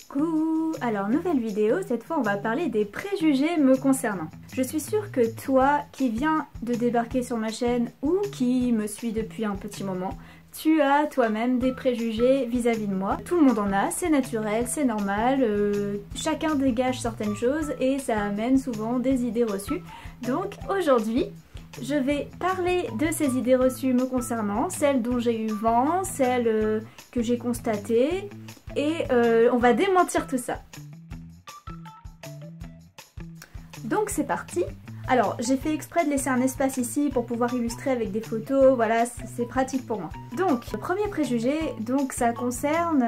Coucou! Alors nouvelle vidéo, cette fois on va parler des préjugés me concernant. Je suis sûre que toi qui viens de débarquer sur ma chaîne ou qui me suis depuis un petit moment, tu as toi-même des préjugés vis-à-vis de moi. Tout le monde en a, c'est naturel, c'est normal, chacun dégage certaines choses et ça amène souvent des idées reçues. Donc aujourd'hui, je vais parler de ces idées reçues me concernant, celles dont j'ai eu vent, celles que j'ai constatées, et on va démentir tout ça. Donc c'est parti. Alors j'ai fait exprès de laisser un espace ici pour pouvoir illustrer avec des photos, voilà, c'est pratique pour moi. Donc le premier préjugé, donc ça concerne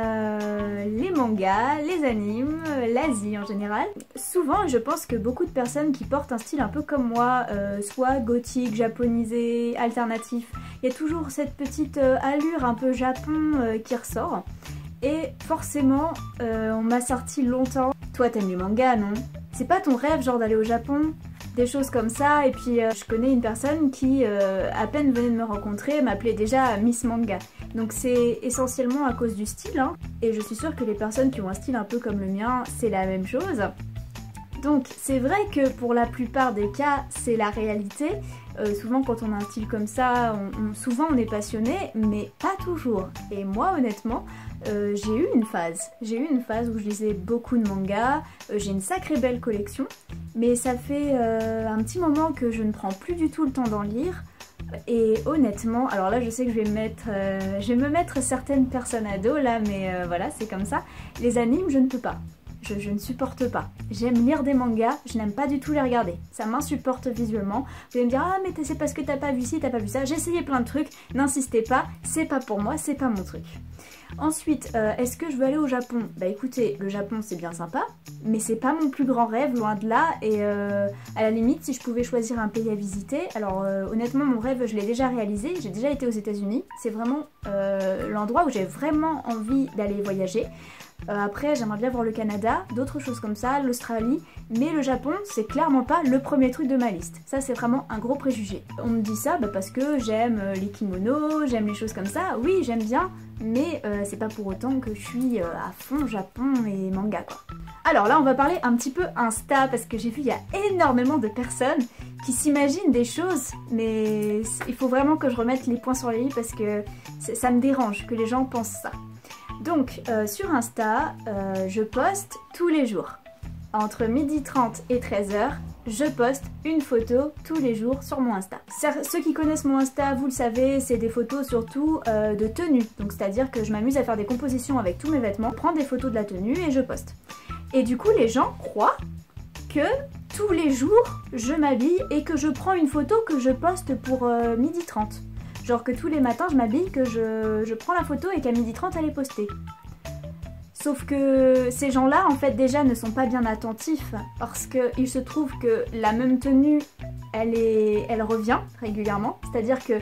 les mangas, les animes, l'Asie en général. Souvent je pense que beaucoup de personnes qui portent un style un peu comme moi, soit gothique, japonisé, alternatif, il y a toujours cette petite allure un peu Japon qui ressort. Et forcément on m'a sorti longtemps, toi t'aimes les mangas non? C'est pas ton rêve genre d'aller au Japon? Des choses comme ça, et puis je connais une personne qui à peine venait de me rencontrer m'appelait déjà Miss Manga. Donc c'est essentiellement à cause du style, hein. Et je suis sûre que les personnes qui ont un style un peu comme le mien, c'est la même chose. Donc c'est vrai que pour la plupart des cas, c'est la réalité. Souvent quand on a un style comme ça, souvent on est passionné, mais pas toujours. Et moi honnêtement, j'ai eu une phase où je lisais beaucoup de mangas, j'ai une sacrée belle collection, mais ça fait un petit moment que je ne prends plus du tout le temps d'en lire. Et honnêtement, alors là je sais que je vais me mettre certaines personnes à dos là, mais voilà, c'est comme ça. Les animes, je ne peux pas. Je ne supporte pas. J'aime lire des mangas, je n'aime pas du tout les regarder. Ça m'insupporte visuellement. Vous allez me dire, ah mais c'est parce que t'as pas vu ci, t'as pas vu ça. J'ai essayé plein de trucs, n'insistez pas, c'est pas pour moi, c'est pas mon truc. Ensuite, est-ce que je veux aller au Japon? Bah écoutez, le Japon c'est bien sympa, mais c'est pas mon plus grand rêve, loin de là. Et à la limite, si je pouvais choisir un pays à visiter, alors honnêtement mon rêve je l'ai déjà réalisé, j'ai déjà été aux États-Unis. C'est vraiment l'endroit où j'ai vraiment envie d'aller voyager. Après j'aimerais bien voir le Canada, d'autres choses comme ça, l'Australie, mais le Japon c'est clairement pas le premier truc de ma liste. Ça c'est vraiment un gros préjugé. On me dit ça parce que j'aime les kimonos, j'aime les choses comme ça, oui j'aime bien, mais c'est pas pour autant que je suis à fond Japon et manga quoi. Alors là on va parler un petit peu Insta, parce que j'ai vu il y a énormément de personnes qui s'imaginent des choses, mais il faut vraiment que je remette les points sur les i parce que ça me dérange que les gens pensent ça. Donc sur Insta, je poste tous les jours. Entre 12h30 et 13h, je poste une photo tous les jours sur mon Insta. Ceux qui connaissent mon Insta, vous le savez, c'est des photos surtout de tenue. Donc c'est-à-dire que je m'amuse à faire des compositions avec tous mes vêtements, je prends des photos de la tenue et je poste. Et du coup les gens croient que tous les jours je m'habille et que je prends une photo que je poste pour 12h30. Genre que tous les matins je m'habille, que je prends la photo et qu'à 12h30 elle est postée. Sauf que ces gens-là en fait déjà ne sont pas bien attentifs, parce qu'il se trouve que la même tenue elle revient régulièrement. C'est-à-dire que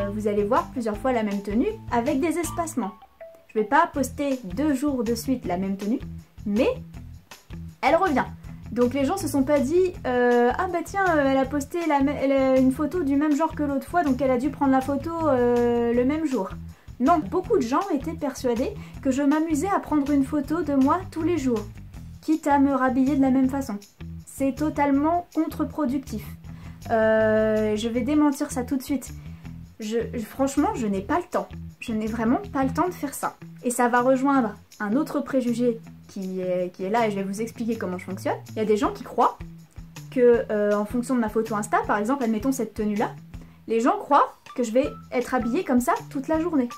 vous allez voir plusieurs fois la même tenue avec des espacements. Je vais pas poster 2 jours de suite la même tenue, mais elle revient. Donc les gens se sont pas dit ah bah tiens elle a posté une photo du même genre que l'autre fois, donc elle a dû prendre la photo le même jour. Non, beaucoup de gens étaient persuadés que je m'amusais à prendre une photo de moi tous les jours, quitte à me rhabiller de la même façon. C'est totalement contre-productif. Je vais démentir ça tout de suite. Franchement je n'ai pas le temps. Je n'ai vraiment pas le temps de faire ça. Et ça va rejoindre un autre préjugé qui est là, et je vais vous expliquer comment je fonctionne. Il y a des gens qui croient que en fonction de ma photo Insta, par exemple, admettons cette tenue là, les gens croient que je vais être habillée comme ça toute la journée.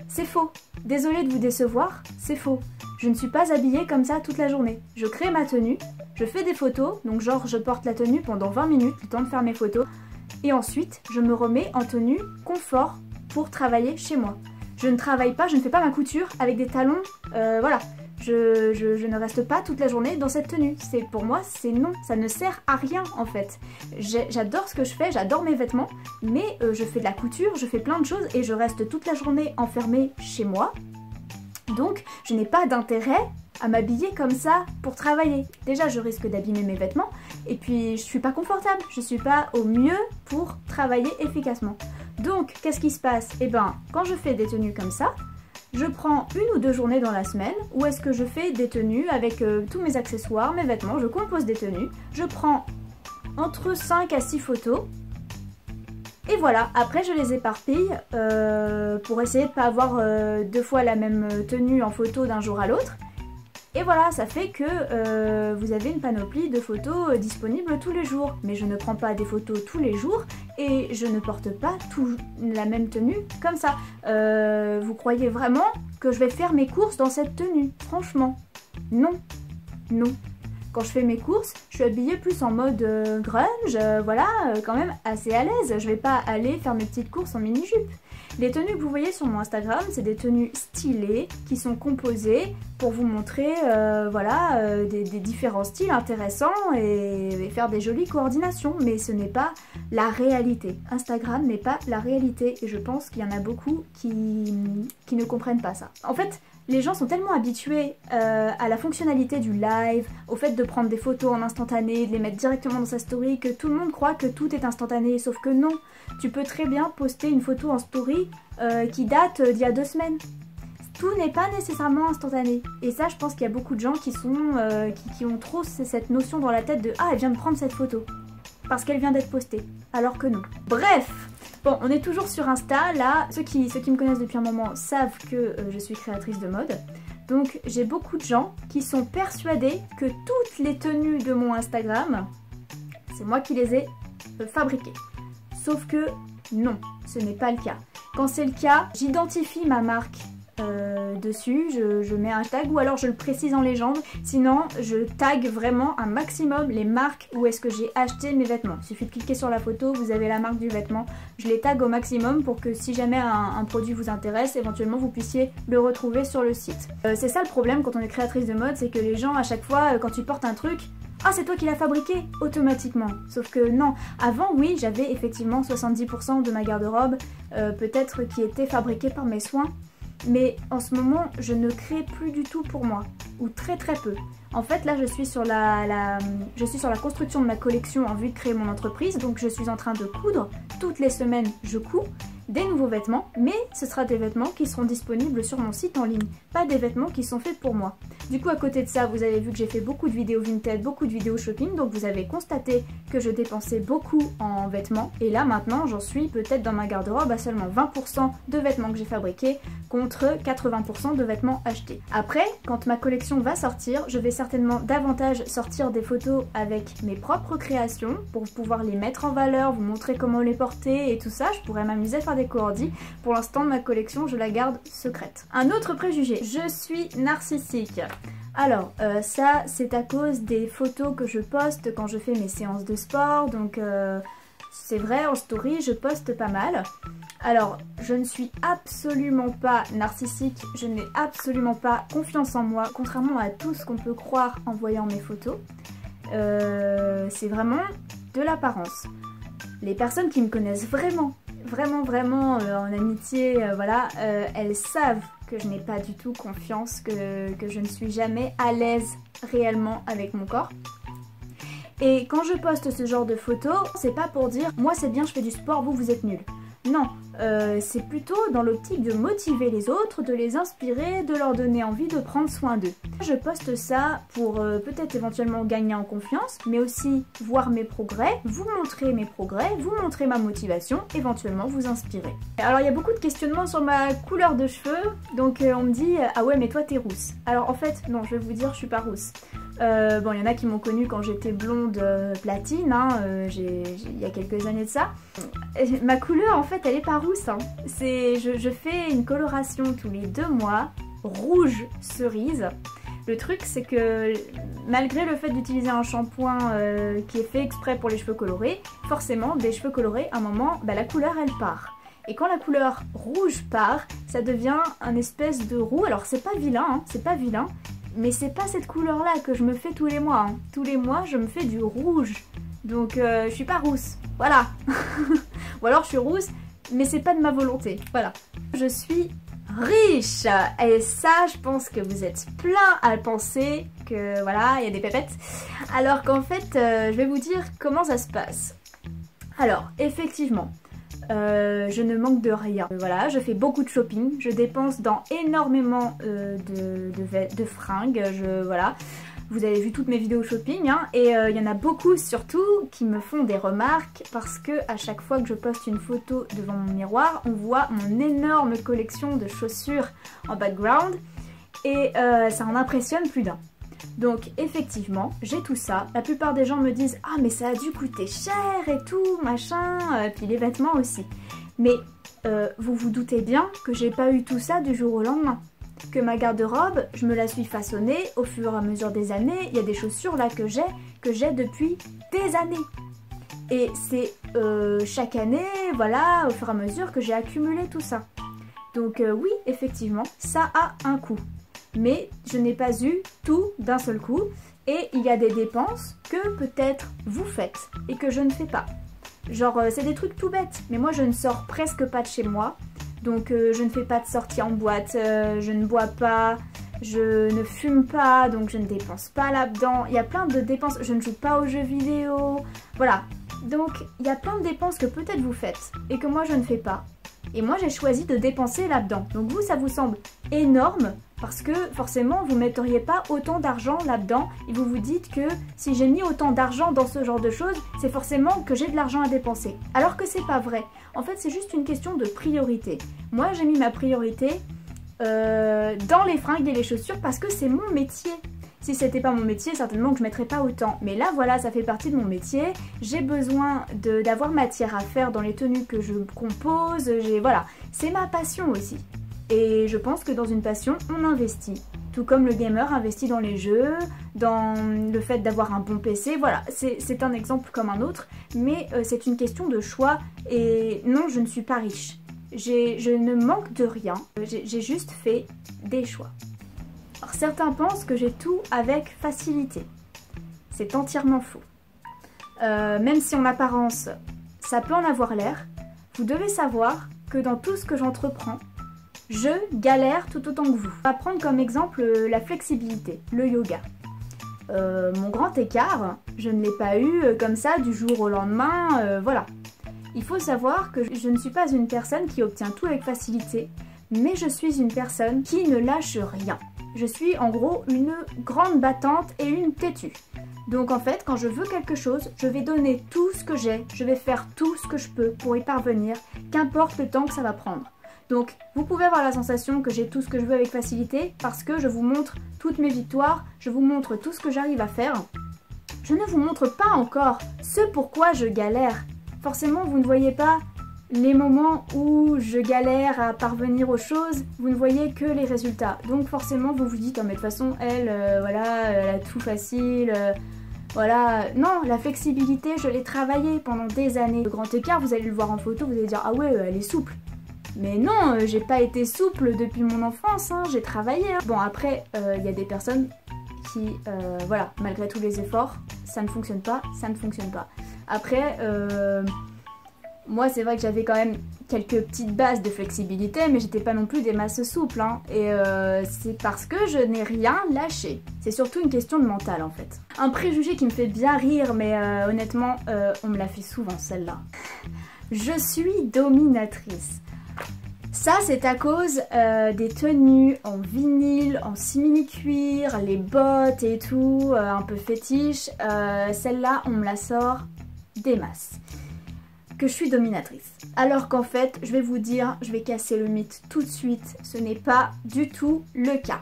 C'est faux. Désolée de vous décevoir, c'est faux. Je ne suis pas habillée comme ça toute la journée. Je crée ma tenue, je fais des photos, donc genre je porte la tenue pendant 20 minutes, le temps de faire mes photos, et ensuite je me remets en tenue confort pour travailler chez moi. Je ne travaille pas, je ne fais pas ma couture avec des talons, voilà. Je ne reste pas toute la journée dans cette tenue. Pour moi, c'est non, ça ne sert à rien en fait. J'adore ce que je fais, j'adore mes vêtements, mais je fais de la couture, je fais plein de choses et je reste toute la journée enfermée chez moi. Donc, je n'ai pas d'intérêt à m'habiller comme ça pour travailler. Déjà, je risque d'abîmer mes vêtements et puis je suis pas confortable, je suis pas au mieux pour travailler efficacement. Donc, qu'est-ce qui se passe? Eh ben, quand je fais des tenues comme ça, je prends 1 ou 2 journées dans la semaine où est-ce que je fais des tenues avec tous mes accessoires, mes vêtements, je compose des tenues, je prends entre 5 à 6 photos. Et voilà, après je les éparpille pour essayer de ne pas avoir 2 fois la même tenue en photo d'un jour à l'autre. Et voilà, ça fait que vous avez une panoplie de photos disponibles tous les jours. Mais je ne prends pas des photos tous les jours et je ne porte pas la même tenue comme ça. Vous croyez vraiment que je vais faire mes courses dans cette tenue? Franchement, non, non. Quand je fais mes courses, je suis habillée plus en mode grunge, voilà, quand même assez à l'aise. Je vais pas aller faire mes petites courses en mini-jupe. Les tenues que vous voyez sur mon Instagram, c'est des tenues stylées qui sont composées pour vous montrer voilà, des différents styles intéressants et faire des jolies coordinations. Mais ce n'est pas la réalité. Instagram n'est pas la réalité et je pense qu'il y en a beaucoup qui ne comprennent pas ça. En fait, les gens sont tellement habitués à la fonctionnalité du live, au fait de prendre des photos en instantané, de les mettre directement dans sa story, que tout le monde croit que tout est instantané, sauf que non. Tu peux très bien poster une photo en story qui date d'il y a 2 semaines. Tout n'est pas nécessairement instantané. Et ça, je pense qu'il y a beaucoup de gens qui ont trop cette notion dans la tête de « Ah, elle vient de prendre cette photo » parce qu'elle vient d'être postée, alors que non. Bref, bon, on est toujours sur Insta, là, ceux qui me connaissent depuis un moment savent que je suis créatrice de mode. Donc j'ai beaucoup de gens qui sont persuadés que toutes les tenues de mon Instagram, c'est moi qui les ai fabriquées. Sauf que non, ce n'est pas le cas. Quand c'est le cas, j'identifie ma marque dessus, je mets un tag ou alors je le précise en légende. Sinon, je tag vraiment un maximum les marques où est-ce que j'ai acheté mes vêtements. Il suffit de cliquer sur la photo, vous avez la marque du vêtement. Je les tag au maximum pour que si jamais un produit vous intéresse, éventuellement vous puissiez le retrouver sur le site. C'est ça le problème quand on est créatrice de mode, c'est que les gens à chaque fois, quand tu portes un truc, ah, c'est toi qui l'as fabriqué automatiquement. Sauf que non, avant oui, j'avais effectivement 70% de ma garde-robe peut-être qui était fabriquée par mes soins. Mais en ce moment, je ne crée plus du tout pour moi, ou très très peu. En fait, là, je suis sur la construction de ma collection en vue de créer mon entreprise, donc je suis en train de coudre. Toutes les semaines, je couds des nouveaux vêtements, mais ce sera des vêtements qui seront disponibles sur mon site en ligne, pas des vêtements qui sont faits pour moi. Du coup, à côté de ça, vous avez vu que j'ai fait beaucoup de vidéos vintage, beaucoup de vidéos shopping, donc vous avez constaté que je dépensais beaucoup en vêtements, et là maintenant, j'en suis peut-être dans ma garde-robe à seulement 20% de vêtements que j'ai fabriqués, contre 80% de vêtements achetés. Après, quand ma collection va sortir, je vais certainement davantage sortir des photos avec mes propres créations pour pouvoir les mettre en valeur, vous montrer comment les porter et tout ça. Je pourrais m'amuser à faire des coordis. Pour l'instant, ma collection, je la garde secrète. Un autre préjugé, je suis narcissique. Alors, ça, c'est à cause des photos que je poste quand je fais mes séances de sport, donc c'est vrai, en story, je poste pas mal. Alors, je ne suis absolument pas narcissique, je n'ai absolument pas confiance en moi, contrairement à tout ce qu'on peut croire en voyant mes photos. C'est vraiment de l'apparence. Les personnes qui me connaissent vraiment en amitié, voilà, elles savent que je n'ai pas du tout confiance, que je ne suis jamais à l'aise réellement avec mon corps. Et quand je poste ce genre de photos, c'est pas pour dire « moi c'est bien, je fais du sport, vous êtes nuls ». Non, c'est plutôt dans l'optique de motiver les autres, de les inspirer, de leur donner envie de prendre soin d'eux. Je poste ça pour peut-être éventuellement gagner en confiance, mais aussi voir mes progrès, vous montrer mes progrès, vous montrer ma motivation, éventuellement vous inspirer. Alors il y a beaucoup de questionnements sur ma couleur de cheveux, donc on me dit « ah ouais mais toi t'es rousse ». Alors en fait, non, je vais vous dire, je suis pas rousse. Bon, il y en a qui m'ont connue quand j'étais blonde platine, hein, il y a quelques années de ça. Ma couleur, en fait, elle est pas rousse. Hein. Je fais une coloration tous les 2 mois, rouge cerise. Le truc, c'est que malgré le fait d'utiliser un shampoing qui est fait exprès pour les cheveux colorés, forcément, des cheveux colorés, à un moment, bah, la couleur, elle part. Et quand la couleur rouge part, ça devient un espèce de roux. Alors, c'est pas vilain, hein, c'est pas vilain. Mais c'est pas cette couleur-là que je me fais tous les mois. Hein. Tous les mois, je me fais du rouge. Donc, je suis pas rousse. Voilà. Ou alors, je suis rousse, mais c'est pas de ma volonté. Voilà. Je suis riche. Et ça, je pense que vous êtes plein à penser que, voilà, il y a des pépettes. Alors qu'en fait, je vais vous dire comment ça se passe. Alors, effectivement, je ne manque de rien. Voilà, je fais beaucoup de shopping, je dépense dans énormément de fringues, voilà. Vous avez vu toutes mes vidéos shopping, hein, et il y en a beaucoup surtout qui me font des remarques parce que à chaque fois que je poste une photo devant mon miroir, on voit mon énorme collection de chaussures en background et ça en impressionne plus d'un. Donc effectivement, j'ai tout ça. La plupart des gens me disent « Ah mais ça a dû coûter cher et tout, machin, puis les vêtements aussi. » Mais vous vous doutez bien que j'ai pas eu tout ça du jour au lendemain. Que ma garde-robe, je me la suis façonnée au fur et à mesure des années. Il y a des chaussures là que j'ai depuis des années. Et c'est chaque année, voilà, au fur et à mesure que j'ai accumulé tout ça. Donc oui, effectivement, ça a un coût. Mais je n'ai pas eu tout d'un seul coup. Et il y a des dépenses que peut-être vous faites et que je ne fais pas. Genre, c'est des trucs tout bêtes, mais moi je ne sors presque pas de chez moi. Donc je ne fais pas de sortie en boîte, je ne bois pas, je ne fume pas, donc je ne dépense pas là-dedans. Il y a plein de dépenses, je ne joue pas aux jeux vidéo, voilà. Donc il y a plein de dépenses que peut-être vous faites et que moi je ne fais pas. Et moi j'ai choisi de dépenser là-dedans. Donc vous, ça vous semble énorme parce que forcément vous ne metteriez pas autant d'argent là-dedans et vous vous dites que si j'ai mis autant d'argent dans ce genre de choses, c'est forcément que j'ai de l'argent à dépenser. Alors que c'est pas vrai. En fait, c'est juste une question de priorité. Moi, j'ai mis ma priorité dans les fringues et les chaussures parce que c'est mon métier. Si c'était pas mon métier, certainement que je mettrais pas autant. Mais là, voilà, ça fait partie de mon métier. J'ai besoin d'avoir matière à faire dans les tenues que je compose. Voilà, c'est ma passion aussi. Et je pense que dans une passion, on investit. Tout comme le gamer investit dans les jeux, dans le fait d'avoir un bon PC. Voilà, c'est un exemple comme un autre. Mais c'est une question de choix. Et non, je ne suis pas riche. Je ne manque de rien. J'ai juste fait des choix. Alors, certains pensent que j'ai tout avec facilité. C'est entièrement faux. Même si en apparence, ça peut en avoir l'air, vous devez savoir que dans tout ce que j'entreprends, je galère tout autant que vous. On va prendre comme exemple la flexibilité, le yoga. Mon grand écart, je ne l'ai pas eu comme ça du jour au lendemain, voilà. Il faut savoir que je ne suis pas une personne qui obtient tout avec facilité, mais je suis une personne qui ne lâche rien. Je suis en gros une grande battante et une têtue. Donc en fait, quand je veux quelque chose, je vais donner tout ce que j'ai, je vais faire tout ce que je peux pour y parvenir, qu'importe le temps que ça va prendre. Donc vous pouvez avoir la sensation que j'ai tout ce que je veux avec facilité parce que je vous montre toutes mes victoires, je vous montre tout ce que j'arrive à faire. Je ne vous montre pas encore ce pourquoi je galère. Forcément, vous ne voyez pas les moments où je galère à parvenir aux choses, vous ne voyez que les résultats. Donc forcément, vous vous dites, oh, mais de toute façon, voilà, elle a tout facile, voilà. Non, la flexibilité, je l'ai travaillée pendant des années. Le grand écart, vous allez le voir en photo, vous allez dire, ah ouais, elle est souple. Mais non, j'ai pas été souple depuis mon enfance, hein, j'ai travaillé. Hein. Bon, après, il y a des personnes qui, voilà, malgré tous les efforts, ça ne fonctionne pas, ça ne fonctionne pas. Après, moi, c'est vrai que j'avais quand même quelques petites bases de flexibilité, mais j'étais pas non plus des masses souples. Hein. Et c'est parce que je n'ai rien lâché. C'est surtout une question de mental, en fait. Un préjugé qui me fait bien rire, mais honnêtement, on me l'a fait souvent, celle-là. Je suis dominatrice. Ça, c'est à cause des tenues en vinyle, en simili-cuir, les bottes et tout, un peu fétiche. Celle-là, on me la sort des masses. Que je suis dominatrice. Alors qu'en fait, je vais vous dire, je vais casser le mythe tout de suite, ce n'est pas du tout le cas.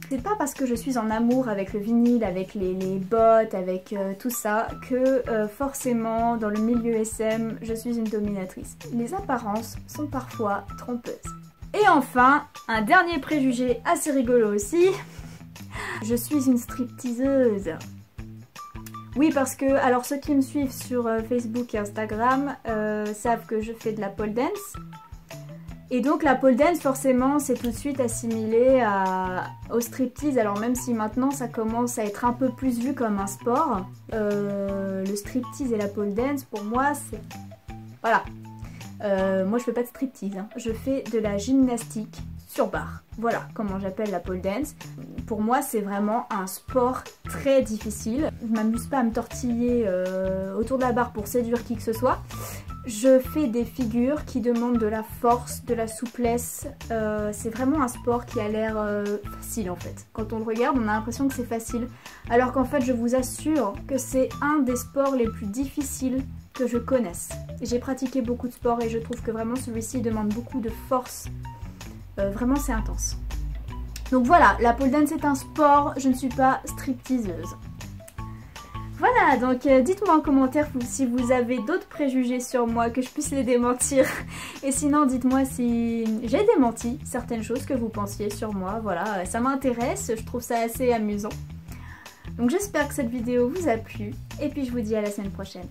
C'est pas parce que je suis en amour avec le vinyle, avec les bottes, avec tout ça, que forcément dans le milieu SM, je suis une dominatrice. Les apparences sont parfois trompeuses. Et enfin, un dernier préjugé assez rigolo aussi, je suis une stripteaseuse. Oui, parce que, alors ceux qui me suivent sur Facebook et Instagram savent que je fais de la pole dance. Et donc la pole dance, forcément, c'est tout de suite assimilé au striptease. Alors même si maintenant ça commence à être un peu plus vu comme un sport, le striptease et la pole dance, pour moi, c'est... Voilà. Moi, je fais pas de striptease, hein. Je fais de la gymnastique sur barre. Voilà comment j'appelle la pole dance. Pour moi, c'est vraiment un sport très difficile. Je m'amuse pas à me tortiller autour de la barre pour séduire qui que ce soit. Je fais des figures qui demandent de la force, de la souplesse. C'est vraiment un sport qui a l'air facile en fait. Quand on le regarde, on a l'impression que c'est facile. Alors qu'en fait, je vous assure que c'est un des sports les plus difficiles que je connaisse. J'ai pratiqué beaucoup de sports et je trouve que vraiment celui-ci demande beaucoup de force. Vraiment, c'est intense. Donc voilà, la pole dance est un sport, je ne suis pas stripteaseuse. Voilà, donc dites-moi en commentaire si vous avez d'autres préjugés sur moi, que je puisse les démentir. Et sinon, dites-moi si j'ai démenti certaines choses que vous pensiez sur moi. Voilà, ça m'intéresse, je trouve ça assez amusant. Donc j'espère que cette vidéo vous a plu. Et puis je vous dis à la semaine prochaine.